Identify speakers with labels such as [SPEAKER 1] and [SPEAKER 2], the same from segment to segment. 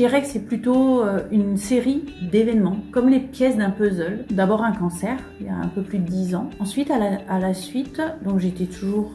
[SPEAKER 1] dirais que c'est plutôt une série d'événements, comme les pièces d'un puzzle. D'abord un cancer, il y a un peu plus de 10 ans. Ensuite, à la suite, donc j'étais toujours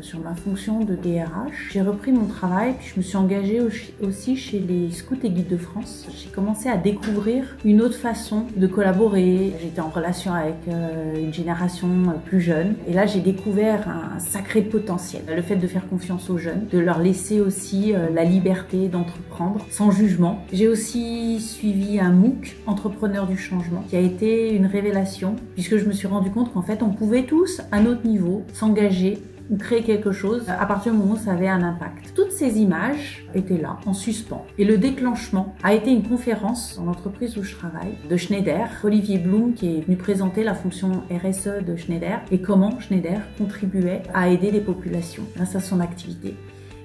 [SPEAKER 1] sur ma fonction de DRH. J'ai repris mon travail, puis je me suis engagée aussi chez les Scouts et Guides de France. J'ai commencé à découvrir une autre façon de collaborer. J'étais en relation avec une génération plus jeune. Et là, j'ai découvert un sacré potentiel. Le fait de faire confiance aux jeunes, de leur laisser aussi la liberté d'entreprendre sans jugement. J'ai aussi suivi un MOOC, Entrepreneurs du Changement, qui a été une révélation, puisque je me suis rendu compte qu'en fait, on pouvait tous, à notre niveau, s'engager ou créer quelque chose à partir du moment où ça avait un impact. Toutes ces images étaient là, en suspens. Et le déclenchement a été une conférence dans l'entreprise où je travaille, de Schneider, Olivier Blum, qui est venu présenter la fonction RSE de Schneider et comment Schneider contribuait à aider les populations grâce à son activité.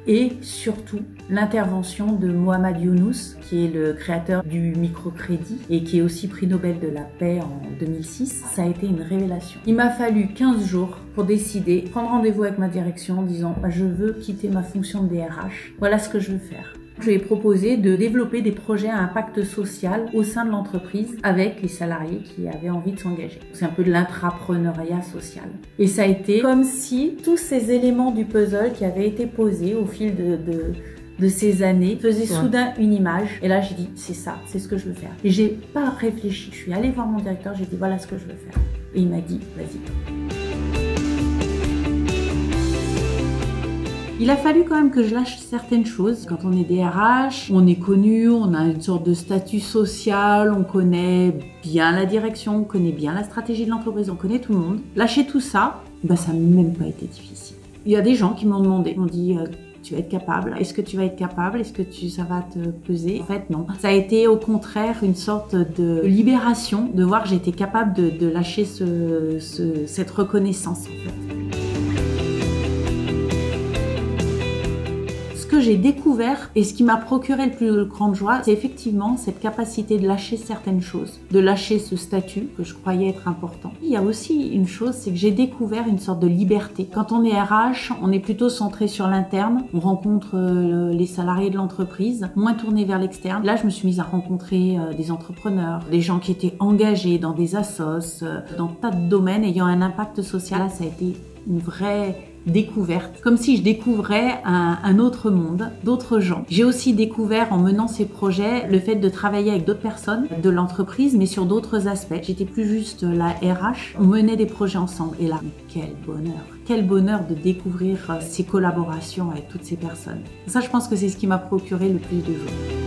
[SPEAKER 1] Et surtout l'intervention de Mohamed Younous, qui est le créateur du microcrédit et qui est aussi prix Nobel de la paix en 2006. Ça a été une révélation. Il m'a fallu 15 jours pour décider, prendre rendez-vous avec ma direction en disant « je veux quitter ma fonction de DRH, voilà ce que je veux faire ». Je lui ai proposé de développer des projets à impact social au sein de l'entreprise avec les salariés qui avaient envie de s'engager. C'est un peu de l'intrapreneuriat social. Et ça a été comme si tous ces éléments du puzzle qui avaient été posés au fil de ces années faisaient soudain une image. Et là, j'ai dit, c'est ça, c'est ce que je veux faire. Et j'ai pas réfléchi. Je suis allée voir mon directeur, j'ai dit, voilà ce que je veux faire. Et il m'a dit, vas-y. Il a fallu quand même que je lâche certaines choses. Quand on est DRH, on est connu, on a une sorte de statut social, on connaît bien la direction, on connaît bien la stratégie de l'entreprise, on connaît tout le monde. Lâcher tout ça, ça n'a même pas été difficile. Il y a des gens qui m'ont demandé, m'ont dit tu vas être capable, est-ce que tu vas être capable, est-ce que ça va te peser? En fait non. Ça a été au contraire une sorte de libération, de voir que j'étais capable de lâcher cette reconnaissance en fait. Ce que j'ai découvert et ce qui m'a procuré le plus grande joie, c'est effectivement cette capacité de lâcher certaines choses, de lâcher ce statut que je croyais être important. Il y a aussi une chose, c'est que j'ai découvert une sorte de liberté. Quand on est RH, on est plutôt centré sur l'interne, on rencontre les salariés de l'entreprise, moins tourné vers l'externe. Là, je me suis mise à rencontrer des entrepreneurs, des gens qui étaient engagés dans des assos, dans tas de domaines ayant un impact social. Là, ça a été une vraie découverte, comme si je découvrais un autre monde, d'autres gens. J'ai aussi découvert en menant ces projets le fait de travailler avec d'autres personnes de l'entreprise, mais sur d'autres aspects. J'étais plus juste la RH, on menait des projets ensemble. Et là, quel bonheur de découvrir ces collaborations avec toutes ces personnes. Ça, je pense que c'est ce qui m'a procuré le plus de joie.